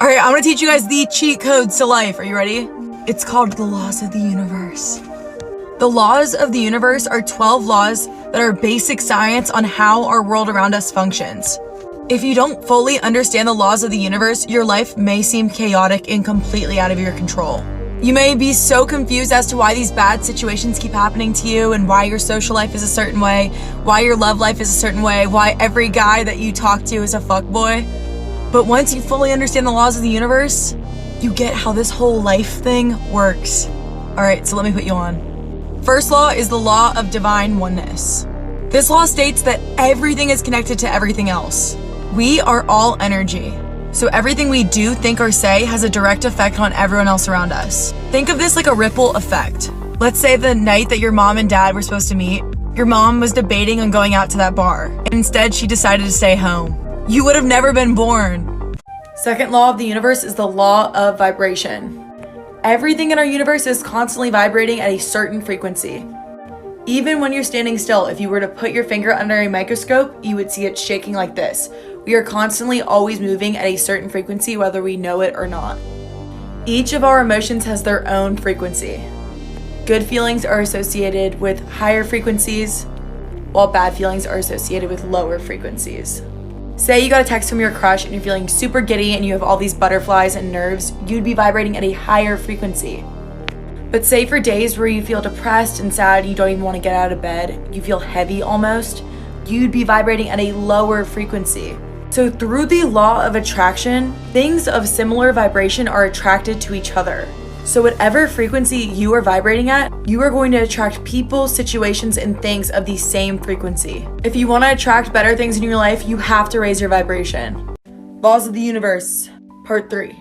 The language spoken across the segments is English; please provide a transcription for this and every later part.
All right, I'm gonna teach you guys the cheat codes to life. Are you ready? It's called the laws of the universe. The laws of the universe are 12 laws that are basic science on how our world around us functions. If you don't fully understand the laws of the universe, your life may seem chaotic and completely out of your control. You may be so confused as to why these bad situations keep happening to you and why your social life is a certain way, why your love life is a certain way, why every guy that you talk to is a fuckboy. But once you fully understand the laws of the universe, you get how this whole life thing works. All right, so let me put you on. First law is the law of divine oneness. This law states that everything is connected to everything else. We are all energy. So everything we do, think, or say has a direct effect on everyone else around us. Think of this like a ripple effect. Let's say the night that your mom and dad were supposed to meet, your mom was debating on going out to that bar, and instead she decided to stay home. You would have never been born. Second law of the universe is the law of vibration. Everything in our universe is constantly vibrating at a certain frequency. Even when you're standing still, if you were to put your finger under a microscope, you would see it shaking like this. We are constantly always moving at a certain frequency, whether we know it or not. Each of our emotions has their own frequency. Good feelings are associated with higher frequencies, while bad feelings are associated with lower frequencies. Say you got a text from your crush and you're feeling super giddy and you have all these butterflies and nerves, you'd be vibrating at a higher frequency. But say for days where you feel depressed and sad, you don't even want to get out of bed, you feel heavy almost, you'd be vibrating at a lower frequency. So through the law of attraction, things of similar vibration are attracted to each other. So whatever frequency you are vibrating at, you are going to attract people, situations, and things of the same frequency. If you want to attract better things in your life, you have to raise your vibration. Laws of the universe, part 3.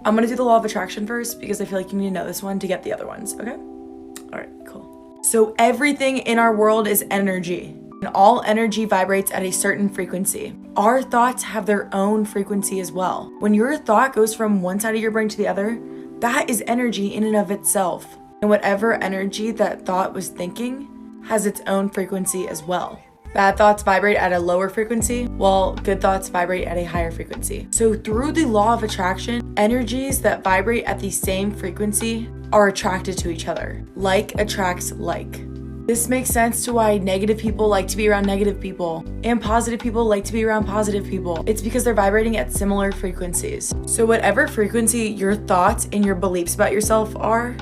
I'm going to do the law of attraction first because I feel like you need to know this one to get the other ones, okay? All right, cool. So everything in our world is energy. And all energy vibrates at a certain frequency. Our thoughts have their own frequency as well. When your thought goes from one side of your brain to the other, that is energy in and of itself. And whatever energy that thought was thinking has its own frequency as well. Bad thoughts vibrate at a lower frequency, while good thoughts vibrate at a higher frequency. So through the law of attraction, energies that vibrate at the same frequency are attracted to each other. Like attracts like. This makes sense to why negative people like to be around negative people and positive people like to be around positive people. It's because they're vibrating at similar frequencies. So whatever frequency your thoughts and your beliefs about yourself are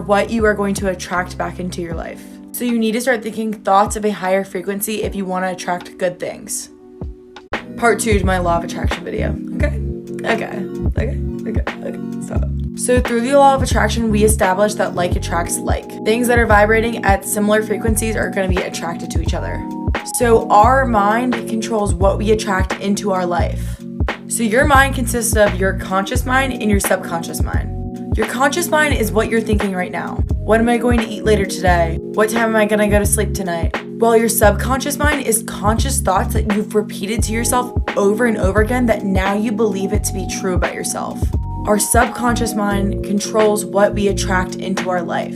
what you are going to attract back into your life. So you need to start thinking thoughts of a higher frequency if you want to attract good things. Part 2 to my law of attraction video. Okay. Stop. So through the law of attraction, we establish that like attracts like. Things that are vibrating at similar frequencies are going to be attracted to each other. So our mind controls what we attract into our life. So your mind consists of your conscious mind and your subconscious mind. Your conscious mind is what you're thinking right now. What am I going to eat later today? What time am I going to go to sleep tonight? While your subconscious mind is conscious thoughts that you've repeated to yourself over and over again that now you believe it to be true about yourself. Our subconscious mind controls what we attract into our life.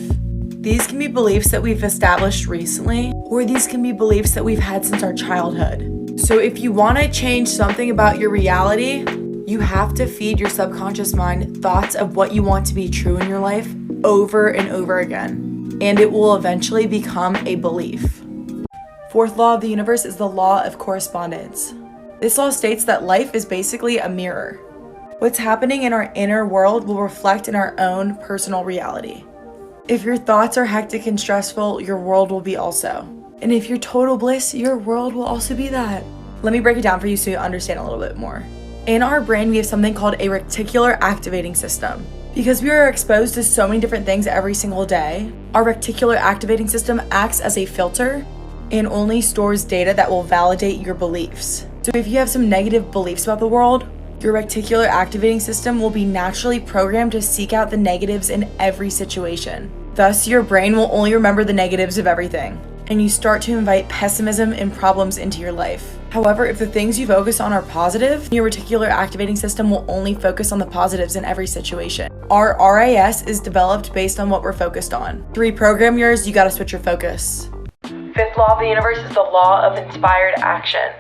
These can be beliefs that we've established recently, or these can be beliefs that we've had since our childhood. So if you want to change something about your reality, you have to feed your subconscious mind thoughts of what you want to be true in your life over and over again, and it will eventually become a belief. Fourth law of the universe is the law of correspondence. This law states that life is basically a mirror. What's happening in our inner world will reflect in our own personal reality. If your thoughts are hectic and stressful, your world will be also. And if you're total bliss, your world will also be that. Let me break it down for you so you understand a little bit more. In our brain, we have something called a reticular activating system. Because we are exposed to so many different things every single day, our reticular activating system acts as a filter and only stores data that will validate your beliefs. So if you have some negative beliefs about the world, your reticular activating system will be naturally programmed to seek out the negatives in every situation. Thus, your brain will only remember the negatives of everything, and you start to invite pessimism and problems into your life. However, if the things you focus on are positive, your reticular activating system will only focus on the positives in every situation. Our RAS is developed based on what we're focused on. To reprogram yours, you gotta switch your focus. Fifth law of the universe is the law of inspired action.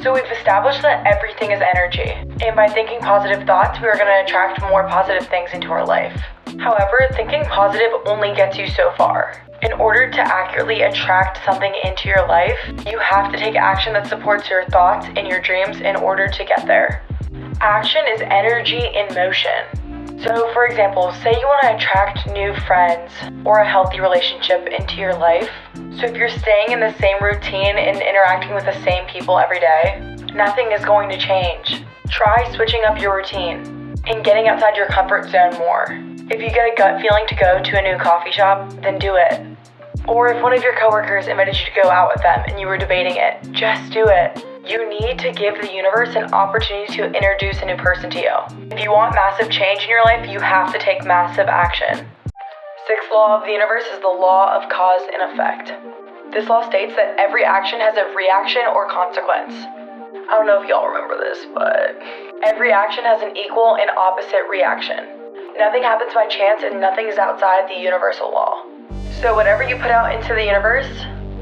So we've established that everything is energy, and by thinking positive thoughts, we are going to attract more positive things into our life. However, thinking positive only gets you so far. In order to accurately attract something into your life, you have to take action that supports your thoughts and your dreams in order to get there. Action is energy in motion. So for example, say you want to attract new friends or a healthy relationship into your life. So if you're staying in the same routine and interacting with the same people every day, nothing is going to change. Try switching up your routine and getting outside your comfort zone more. If you get a gut feeling to go to a new coffee shop, then do it. Or if one of your coworkers invited you to go out with them and you were debating it, just do it. You need to give the universe an opportunity to introduce a new person to you. If you want massive change in your life, you have to take massive action. Sixth law of the universe is the law of cause and effect. This law states that every action has a reaction or consequence. I don't know if y'all remember this, but every action has an equal and opposite reaction. Nothing happens by chance and nothing is outside the universal law. So whatever you put out into the universe,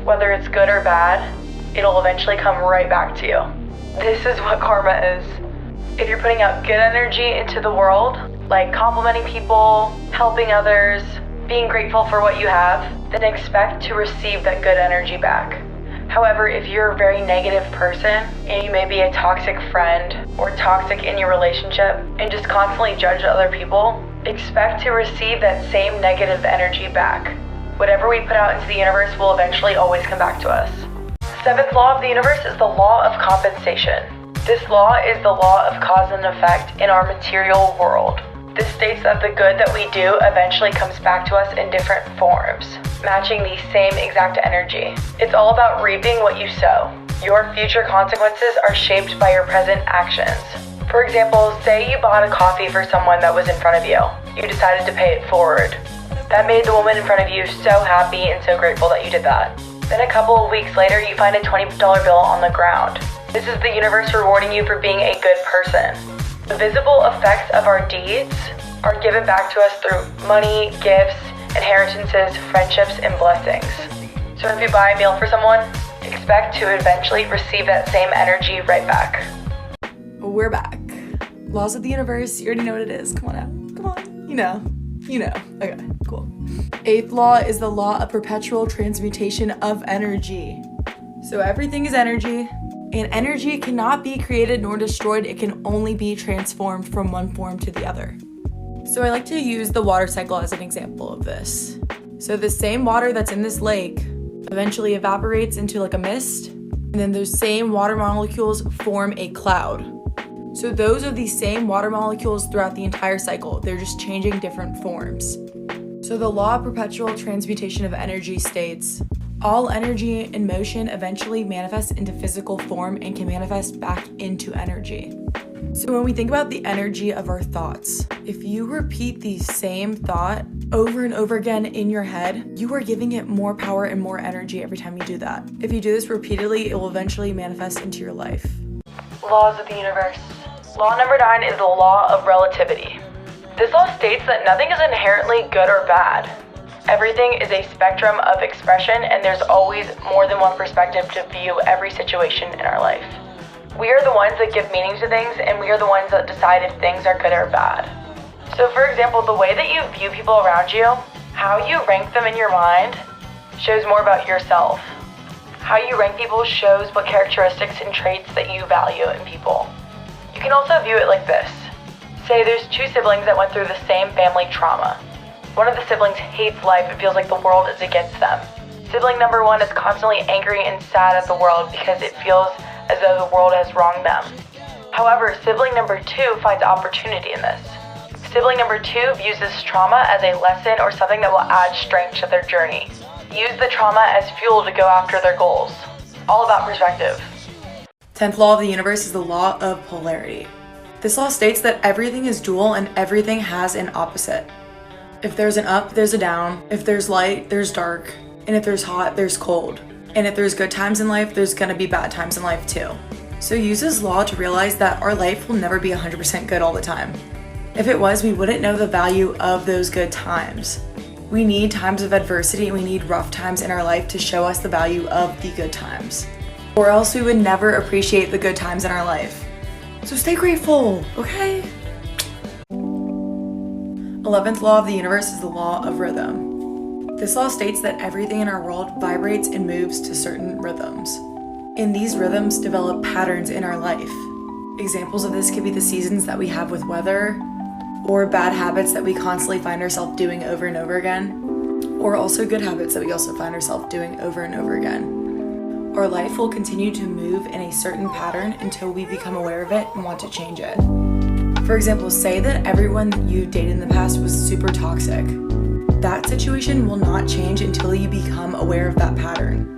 whether it's good or bad, it'll eventually come right back to you. This is what karma is. If you're putting out good energy into the world, like complimenting people, helping others, being grateful for what you have, then expect to receive that good energy back. However, if you're a very negative person and you may be a toxic friend or toxic in your relationship and just constantly judge other people, expect to receive that same negative energy back. Whatever we put out into the universe will eventually always come back to us. Seventh law of the universe is the law of compensation. This law is the law of cause and effect in our material world. This states that the good that we do eventually comes back to us in different forms, matching the same exact energy. It's all about reaping what you sow. Your future consequences are shaped by your present actions. For example, say you bought a coffee for someone that was in front of you. You decided to pay it forward. That made the woman in front of you so happy and so grateful that you did that. Then a couple of weeks later, you find a $20 bill on the ground. This is the universe rewarding you for being a good person. The visible effects of our deeds are given back to us through money, gifts, inheritances, friendships, and blessings. So if you buy a meal for someone, expect to eventually receive that same energy right back. We're back. Laws of the universe, you already know what it is. Come on out. Come on. You know. Okay, cool. Eighth law is the law of perpetual transmutation of energy. So everything is energy, and energy cannot be created nor destroyed. It can only be transformed from one form to the other. So I like to use the water cycle as an example of this. So the same water that's in this lake eventually evaporates into like a mist, and then those same water molecules form a cloud. So those are the same water molecules throughout the entire cycle. They're just changing different forms. So the law of perpetual transmutation of energy states, all energy in motion eventually manifests into physical form and can manifest back into energy. So when we think about the energy of our thoughts, if you repeat the same thought over and over again in your head, you are giving it more power and more energy every time you do that. If you do this repeatedly, it will eventually manifest into your life. Laws of the universe. Law number 9 is the law of relativity. This law states that nothing is inherently good or bad. Everything is a spectrum of expression, and there's always more than one perspective to view every situation in our life. We are the ones that give meaning to things, and we are the ones that decide if things are good or bad. So for example, the way that you view people around you, how you rank them in your mind, shows more about yourself. How you rank people shows what characteristics and traits that you value in people. You can also view it like this. Say there's two siblings that went through the same family trauma. One of the siblings hates life and feels like the world is against them. Sibling number 1 is constantly angry and sad at the world because it feels as though the world has wronged them. However, sibling number 2 finds opportunity in this. Sibling number 2 views this trauma as a lesson or something that will add strength to their journey. Use the trauma as fuel to go after their goals. All about perspective. 10th law of the universe is the law of polarity. This law states that everything is dual and everything has an opposite. If there's an up, there's a down. If there's light, there's dark. And if there's hot, there's cold. And if there's good times in life, there's gonna be bad times in life too. So use this law to realize that our life will never be 100% good all the time. If it was, we wouldn't know the value of those good times. We need times of adversity and we need rough times in our life to show us the value of the good times. or else we would never appreciate the good times in our life. So stay grateful, okay? 11th law of the universe is the law of rhythm. This law states that everything in our world vibrates and moves to certain rhythms. And these rhythms develop patterns in our life. Examples of this could be the seasons that we have with weather, or bad habits that we constantly find ourselves doing over and over again, or also good habits that we also find ourselves doing over and over again. Our life will continue to move in a certain pattern until we become aware of it and want to change it. For example, say that everyone that you dated in the past was super toxic. That situation will not change until you become aware of that pattern.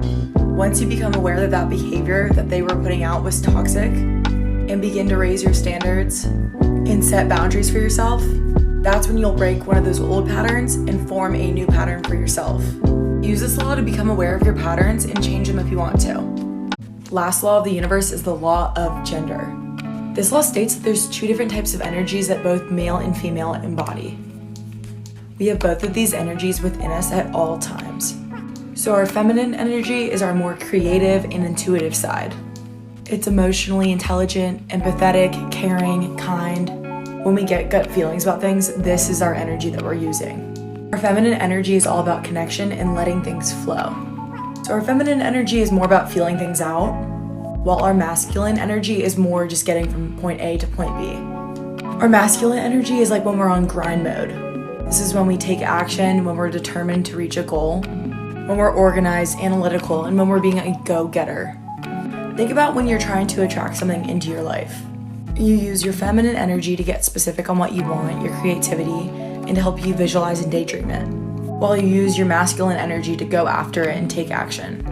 Once you become aware that that behavior that they were putting out was toxic, and begin to raise your standards and set boundaries for yourself, that's when you'll break one of those old patterns and form a new pattern for yourself. Use this law to become aware of your patterns and change them if you want to. Last law of the universe is the law of gender. This law states that there's 2 different types of energies that both male and female embody. We have both of these energies within us at all times. So our feminine energy is our more creative and intuitive side. It's emotionally intelligent, empathetic, caring, kind. When we get gut feelings about things, this is our energy that we're using. Our feminine energy is all about connection and letting things flow. So our feminine energy is more about feeling things out, while our masculine energy is more just getting from point A to point B. Our masculine energy is like when we're on grind mode. This is when we take action, when we're determined to reach a goal, when we're organized, analytical, and when we're being a go-getter. Think about when you're trying to attract something into your life. You use your feminine energy to get specific on what you want, your creativity, and to help you visualize and daydream it, while you use your masculine energy to go after it and take action.